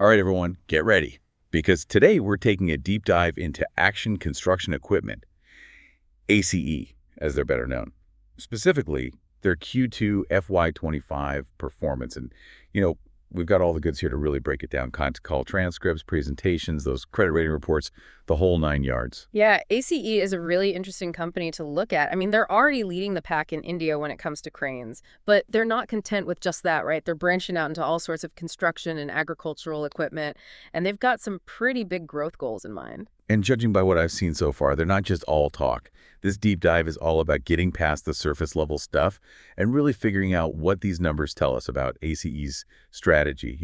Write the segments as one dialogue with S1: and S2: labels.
S1: All right, everyone, get ready, because today we're taking a deep dive into Action Construction Equipment, ACE, as they're better known. Specifically, their Q2 FY25 performance. And, we've got all the goods here to really break it down. Concall transcripts, presentations, those credit rating reports, the whole 9 yards.
S2: Yeah, ACE is a really interesting company to look at. I mean, they're already leading the pack in India when it comes to cranes, but they're not content with just that, right? They're branching out into all sorts of construction and agricultural equipment, and they've got some pretty big growth goals in mind.
S1: And judging by what I've seen so far, they're not just all talk. This deep dive is all about getting past the surface level stuff and really figuring out what these numbers tell us about ACE's strategy.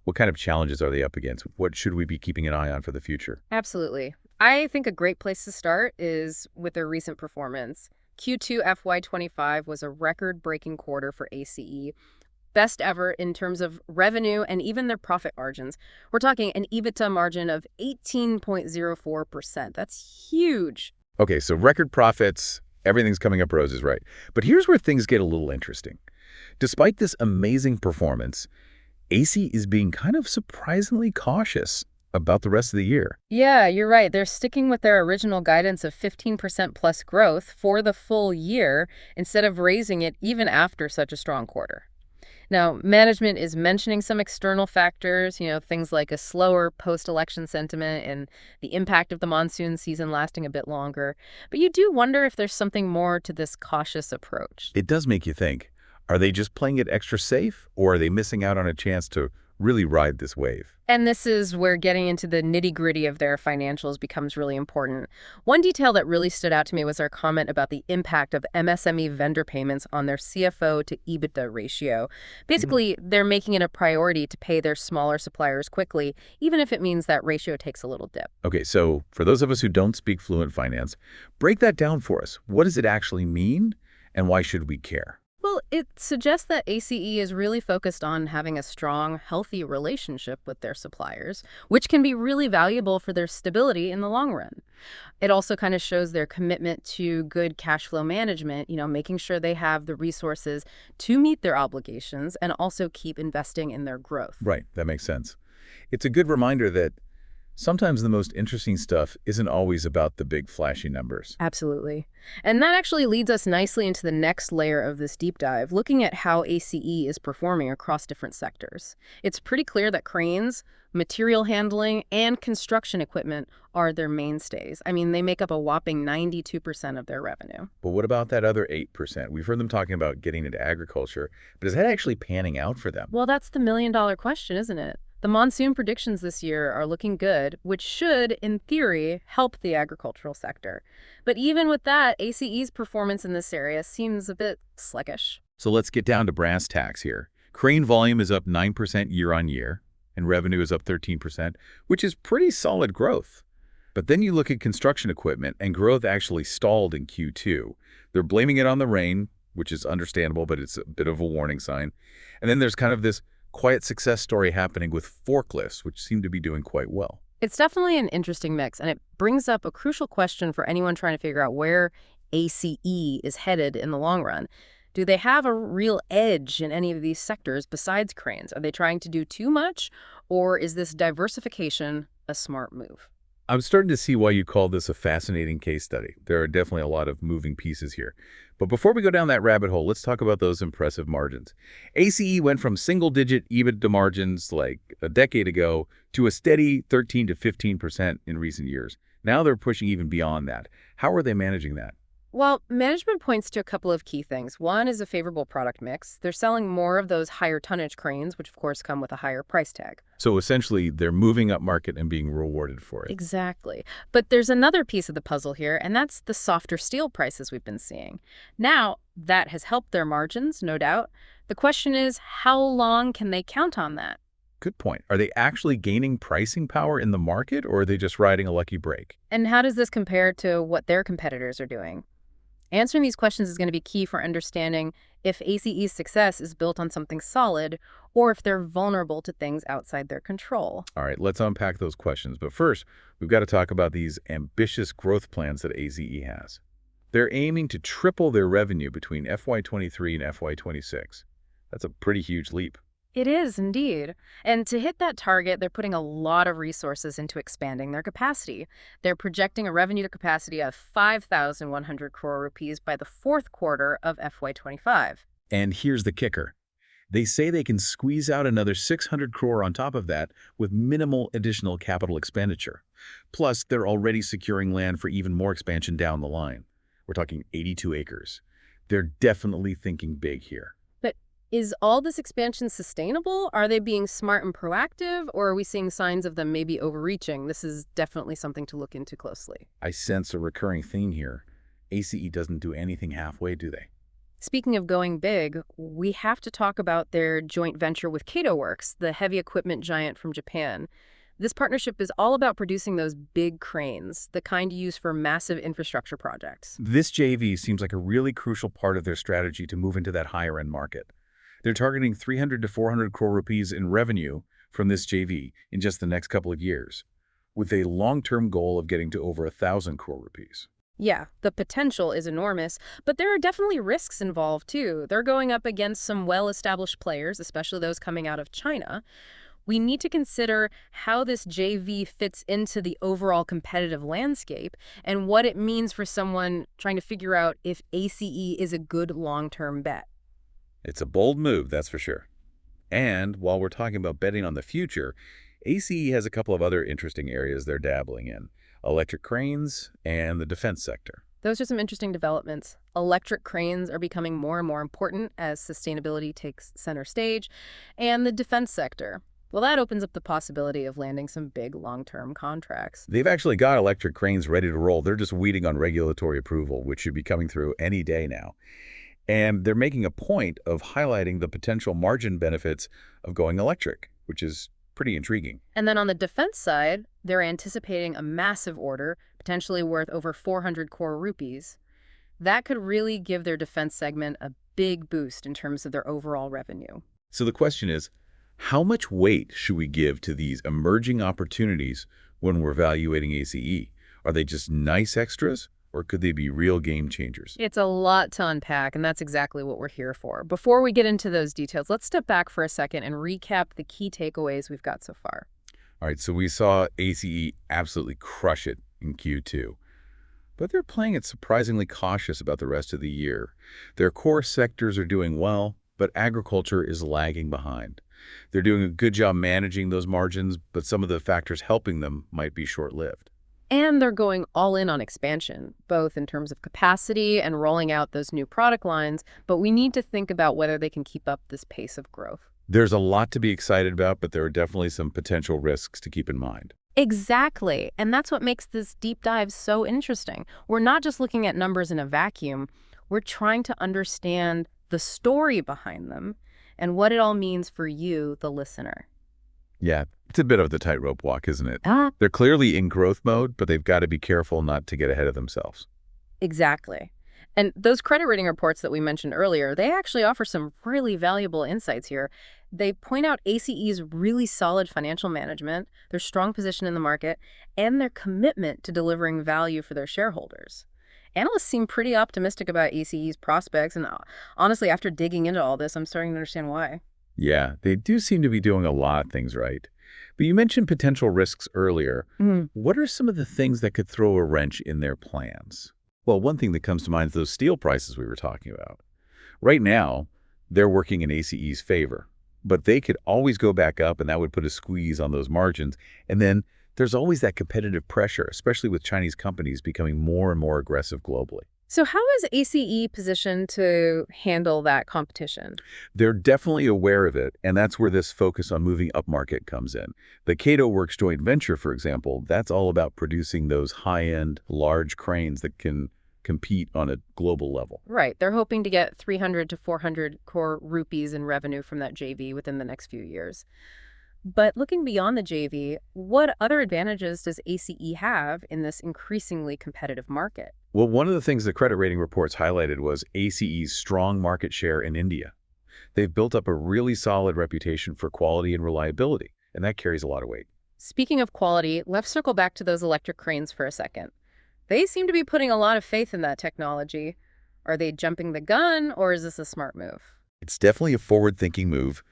S1: What kind of challenges are they up against? What should we be keeping an eye on for the future?
S2: Absolutely. I think a great place to start is with their recent performance. Q2 FY25 was a record-breaking quarter for ACE, best ever in terms of revenue and even their profit margins. We're talking an EBITDA margin of 18.04%. That's huge.
S1: Okay, so record profits, everything's coming up roses, right? But here's where things get a little interesting. Despite this amazing performance, AC is being kind of surprisingly cautious about the rest of the year.
S2: Yeah, you're right. They're sticking with their original guidance of 15% plus growth for the full year instead of raising it even after such a strong quarter. Now, management is mentioning some external factors, things like a slower post-election sentiment and the impact of the monsoon season lasting a bit longer. But you do wonder if there's something more to this cautious approach.
S1: It does make you think, are they just playing it extra safe, or are they missing out on a chance to really ride this wave?
S2: And this is where getting into the nitty-gritty of their financials becomes really important. One detail that really stood out to me was our comment about the impact of MSME vendor payments on their CFO to EBITDA ratio. Basically, they're making it a priority to pay their smaller suppliers quickly, even if it means that ratio takes a little dip.
S1: Okay, so for those of us who don't speak fluent finance, break that down for us. What does it actually mean, and why should we care?
S2: Well, it suggests that ACE is really focused on having a strong, healthy relationship with their suppliers, which can be really valuable for their stability in the long run. It also kind of shows their commitment to good cash flow management, making sure they have the resources to meet their obligations and also keep investing in their growth.
S1: Right, that makes sense. It's a good reminder that sometimes the most interesting stuff isn't always about the big flashy numbers.
S2: Absolutely. And that actually leads us nicely into the next layer of this deep dive, looking at how ACE is performing across different sectors. It's pretty clear that cranes, material handling, and construction equipment are their mainstays. I mean, they make up a whopping 92% of their revenue.
S1: But what about that other 8%? We've heard them talking about getting into agriculture, but is that actually panning out for them?
S2: Well, that's the million-dollar question, isn't it? The monsoon predictions this year are looking good, which should, in theory, help the agricultural sector. But even with that, ACE's performance in this area seems a bit sluggish.
S1: So let's get down to brass tacks here. Crane volume is up 9% year on year, and revenue is up 13%, which is pretty solid growth. But then you look at construction equipment, and growth actually stalled in Q2. They're blaming it on the rain, which is understandable, but it's a bit of a warning sign. And then there's kind of this quiet success story happening with forklifts, which seem to be doing quite well.
S2: It's definitely an interesting mix, and it brings up a crucial question for anyone trying to figure out where ACE is headed in the long run. Do they have a real edge in any of these sectors besides cranes? Are they trying to do too much, or is this diversification a smart move?
S1: I'm starting to see why you call this a fascinating case study. There are definitely a lot of moving pieces here. But before we go down that rabbit hole, let's talk about those impressive margins. ACE went from single-digit EBITDA margins like a decade ago to a steady 13 to 15% in recent years. Now they're pushing even beyond that. How are they managing that?
S2: Well, management points to a couple of key things. One is a favorable product mix. They're selling more of those higher tonnage cranes, which of course come with a higher price tag.
S1: So essentially, they're moving up market and being rewarded for it.
S2: Exactly. But there's another piece of the puzzle here, and that's the softer steel prices we've been seeing. Now, that has helped their margins, no doubt. The question is, how long can they count on that?
S1: Good point. Are they actually gaining pricing power in the market, or are they just riding a lucky break?
S2: And how does this compare to what their competitors are doing? Answering these questions is going to be key for understanding if ACE's success is built on something solid or if they're vulnerable to things outside their control.
S1: All right, let's unpack those questions. But first, we've got to talk about these ambitious growth plans that ACE has. They're aiming to triple their revenue between FY23 and FY26. That's a pretty huge leap.
S2: It is indeed. And to hit that target, they're putting a lot of resources into expanding their capacity. They're projecting a revenue capacity of 5,100 crore rupees by the fourth quarter of FY25.
S1: And here's the kicker. They say they can squeeze out another 600 crore on top of that with minimal additional capital expenditure. Plus, they're already securing land for even more expansion down the line. We're talking 82 acres. They're definitely thinking big here.
S2: But is all this expansion sustainable? Are they being smart and proactive, or are we seeing signs of them maybe overreaching? This is definitely something to look into closely.
S1: I sense a recurring theme here. ACE doesn't do anything halfway, do they?
S2: Speaking of going big, we have to talk about their joint venture with Kato Works, the heavy equipment giant from Japan. This partnership is all about producing those big cranes, the kind used for massive infrastructure projects.
S1: This JV seems like a really crucial part of their strategy to move into that higher-end market. They're targeting 300 to 400 crore rupees in revenue from this JV in just the next couple of years, with a long-term goal of getting to over 1,000 crore rupees.
S2: Yeah, the potential is enormous, but there are definitely risks involved too. They're going up against some well-established players, especially those coming out of China. We need to consider how this JV fits into the overall competitive landscape and what it means for someone trying to figure out if ACE is a good long-term bet.
S1: It's a bold move, that's for sure. And while we're talking about betting on the future, ACE has a couple of other interesting areas they're dabbling in: electric cranes and the defense sector.
S2: Those are some interesting developments. Electric cranes are becoming more and more important as sustainability takes center stage, and the defense sector. Well, that opens up the possibility of landing some big long-term contracts.
S1: They've actually got electric cranes ready to roll. They're just waiting on regulatory approval, which should be coming through any day now. And they're making a point of highlighting the potential margin benefits of going electric, which is pretty intriguing.
S2: And then on the defense side, they're anticipating a massive order, potentially worth over 400 crore rupees. That could really give their defense segment a big boost in terms of their overall revenue.
S1: So the question is, how much weight should we give to these emerging opportunities when we're evaluating ACE? Are they just nice extras, or could they be real game changers?
S2: It's a lot to unpack, and that's exactly what we're here for. Before we get into those details, let's step back for a second and recap the key takeaways we've got so far.
S1: All right, so we saw ACE absolutely crush it in Q2, but they're playing it surprisingly cautious about the rest of the year. Their core sectors are doing well, but agriculture is lagging behind. They're doing a good job managing those margins, but some of the factors helping them might be short-lived.
S2: And they're going all in on expansion, both in terms of capacity and rolling out those new product lines, but we need to think about whether they can keep up this pace of growth.
S1: There's a lot to be excited about, but there are definitely some potential risks to keep in mind.
S2: Exactly. And that's what makes this deep dive so interesting. We're not just looking at numbers in a vacuum. We're trying to understand the story behind them and what it all means for you, the listener.
S1: Yeah, it's a bit of the tightrope walk, isn't it?
S2: Ah,
S1: They're clearly in growth mode, but they've got to be careful not to get ahead of themselves.
S2: exactly. And those credit rating reports that we mentioned earlier, they actually offer some really valuable insights here. They point out ACE's really solid financial management, their strong position in the market, and their commitment to delivering value for their shareholders. Analysts seem pretty optimistic about ACE's prospects, and honestly, after digging into all this, I'm starting to understand why.
S1: Yeah, they do seem to be doing a lot of things right. But you mentioned potential risks earlier. What are some of the things that could throw a wrench in their plans? Well, one thing that comes to mind is those steel prices we were talking about. Right now, they're working in ACE's favor, but they could always go back up, and that would put a squeeze on those margins. And then there's always that competitive pressure, especially with Chinese companies becoming more and more aggressive globally.
S2: So how is ACE positioned to handle that competition?
S1: They're definitely aware of it, and that's where this focus on moving upmarket comes in. The Kato Works joint venture, for example, that's all about producing those high-end, large cranes that can compete on a global level.
S2: Right. They're hoping to get 300 to 400 crore rupees in revenue from that JV within the next few years. But looking beyond the JV, what other advantages does ACE have in this increasingly competitive market?
S1: Well, one of the things the credit rating reports highlighted was ACE's strong market share in India. They've built up a really solid reputation for quality and reliability, and that carries a lot of weight.
S2: Speaking of quality, let's circle back to those electric cranes for a second. They seem to be putting a lot of faith in that technology. Are they jumping the gun, or is this a smart move?
S1: It's definitely a forward-thinking move,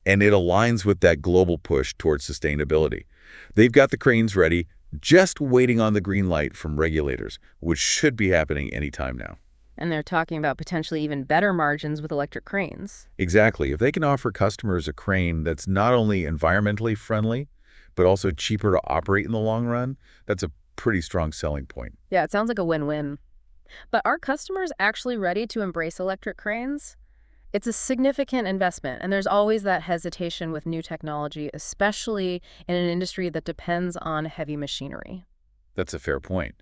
S1: and it aligns with that global push towards sustainability. They've got the cranes ready, just waiting on the green light from regulators, which should be happening anytime now.
S2: And they're talking about potentially even better margins with electric cranes.
S1: Exactly. If they can offer customers a crane that's not only environmentally friendly, but also cheaper to operate in the long run, that's a pretty strong selling point.
S2: Yeah, it sounds like a win-win. But are customers actually ready to embrace electric cranes? It's a significant investment, and there's always that hesitation with new technology, especially in an industry that depends on heavy machinery.
S1: That's a fair point.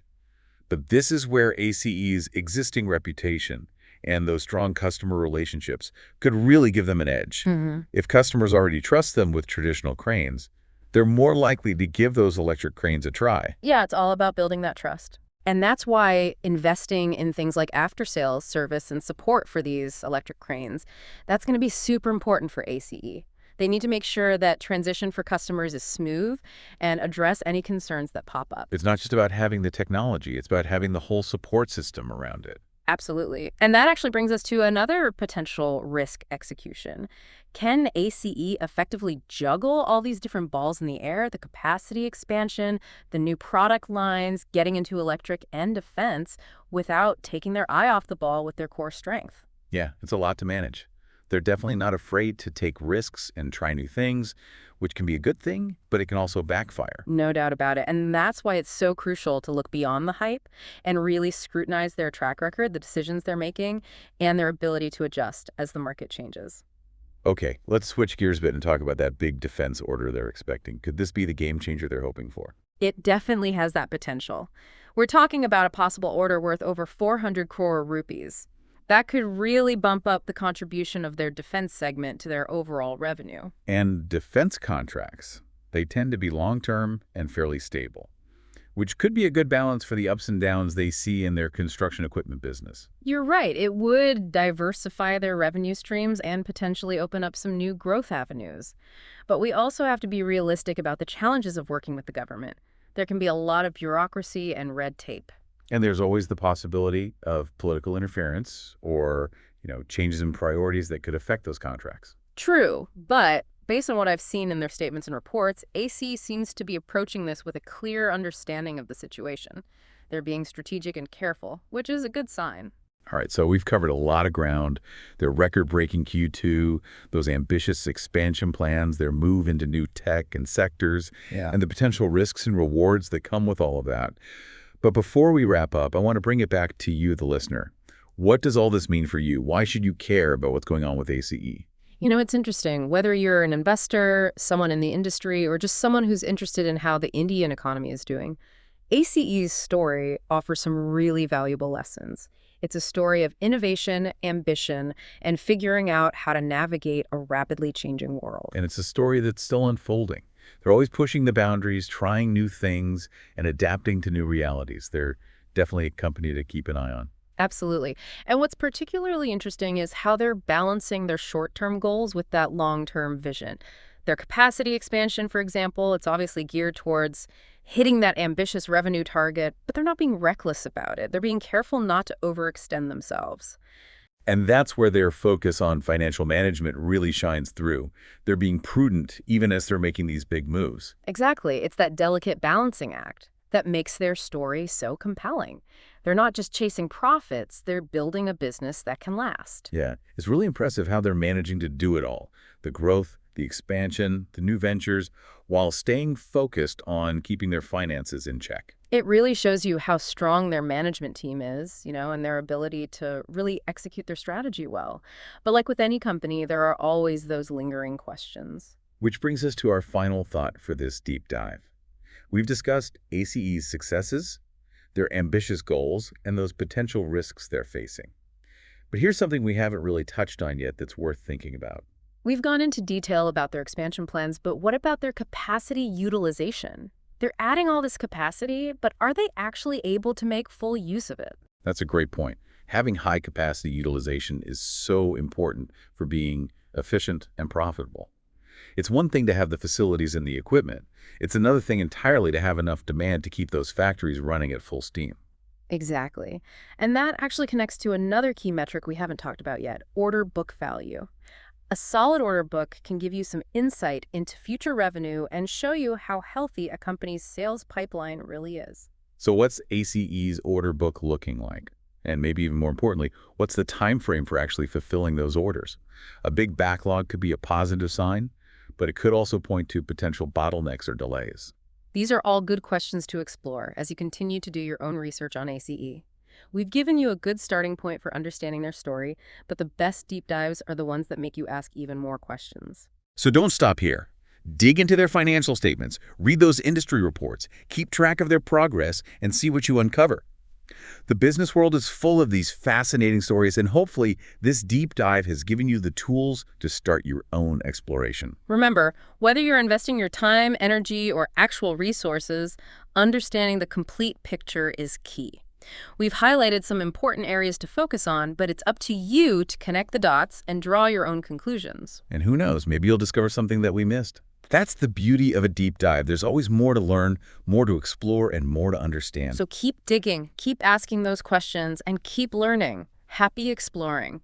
S1: But this is where ACE's existing reputation and those strong customer relationships could really give them an edge. If customers already trust them with traditional cranes, they're more likely to give those electric cranes a try.
S2: Yeah, it's all about building that trust. And that's why investing in things like after-sales service and support for these electric cranes, that's going to be super important for ACE. They need to make sure that transition for customers is smooth and address any concerns that pop up.
S1: It's not just about having the technology, it's about having the whole support system around it.
S2: Absolutely. And that actually brings us to another potential risk execution. Can ACE effectively juggle all these different balls in the air, the capacity expansion, the new product lines, getting into electric and defense, without taking their eye off the ball with their core strength?
S1: Yeah, it's a lot to manage. They're definitely not afraid to take risks and try new things, which can be a good thing, but it can also backfire.
S2: No doubt about it. And that's why it's so crucial to look beyond the hype and really scrutinize their track record, the decisions they're making, and their ability to adjust as the market changes.
S1: Okay, let's switch gears a bit and talk about that big defense order they're expecting. Could this be the game changer they're hoping for?
S2: It definitely has that potential. We're talking about a possible order worth over 400 crore rupees. That could really bump up the contribution of their defense segment to their overall revenue.
S1: And defense contracts, they tend to be long-term and fairly stable, which could be a good balance for the ups and downs they see in their construction equipment business.
S2: You're right. It would diversify their revenue streams and potentially open up some new growth avenues. But we also have to be realistic about the challenges of working with the government. There can be a lot of bureaucracy and red tape.
S1: And there's always the possibility of political interference or, changes in priorities that could affect those contracts.
S2: True, but based on what I've seen in their statements and reports, AC seems to be approaching this with a clear understanding of the situation. They're being strategic and careful, which is a good sign.
S1: All right, so we've covered a lot of ground. Their record-breaking Q2, those ambitious expansion plans, their move into new tech and sectors, and the potential risks and rewards that come with all of that. But before we wrap up, I want to bring it back to you, the listener. What does all this mean for you? Why should you care about what's going on with ACE?
S2: It's interesting. Whether you're an investor, someone in the industry, or just someone who's interested in how the Indian economy is doing, ACE's story offers some really valuable lessons. It's a story of innovation, ambition, and figuring out how to navigate a rapidly changing world.
S1: And it's a story that's still unfolding. They're always pushing the boundaries, trying new things, and adapting to new realities. They're definitely a company to keep an eye on.
S2: Absolutely. And what's particularly interesting is how they're balancing their short-term goals with that long-term vision. Their capacity expansion, for example, it's obviously geared towards hitting that ambitious revenue target, but they're not being reckless about it. They're being careful not to overextend themselves.
S1: And that's where their focus on financial management really shines through. They're being prudent even as they're making these big moves.
S2: Exactly. It's that delicate balancing act that makes their story so compelling. They're not just chasing profits, they're building a business that can last.
S1: Yeah, it's really impressive how they're managing to do it all. The growth, the expansion, the new ventures, while staying focused on keeping their finances in check.
S2: It really shows you how strong their management team is, and their ability to really execute their strategy well. But like with any company, there are always those lingering questions.
S1: Which brings us to our final thought for this deep dive. We've discussed ACE's successes, their ambitious goals, and those potential risks they're facing. But here's something we haven't really touched on yet that's worth thinking about.
S2: We've gone into detail about their expansion plans, but what about their capacity utilization? They're adding all this capacity, but are they actually able to make full use of it?
S1: That's a great point. Having high capacity utilization is so important for being efficient and profitable. It's one thing to have the facilities and the equipment. It's another thing entirely to have enough demand to keep those factories running at full steam.
S2: Exactly. And that actually connects to another key metric we haven't talked about yet, order book value. A solid order book can give you some insight into future revenue and show you how healthy a company's sales pipeline really is.
S1: So what's ACE's order book looking like? And maybe even more importantly, what's the time frame for actually fulfilling those orders? A big backlog could be a positive sign, but it could also point to potential bottlenecks or delays.
S2: These are all good questions to explore as you continue to do your own research on ACE. We've given you a good starting point for understanding their story, but the best deep dives are the ones that make you ask even more questions.
S1: So don't stop here. Dig into their financial statements, read those industry reports, keep track of their progress, and see what you uncover. The business world is full of these fascinating stories, and hopefully this deep dive has given you the tools to start your own exploration.
S2: Remember, whether you're investing your time, energy, or actual resources, understanding the complete picture is key. We've highlighted some important areas to focus on, but it's up to you to connect the dots and draw your own conclusions.
S1: And who knows, maybe you'll discover something that we missed. That's the beauty of a deep dive. There's always more to learn, more to explore, and more to understand.
S2: So keep digging, keep asking those questions, and keep learning. Happy exploring.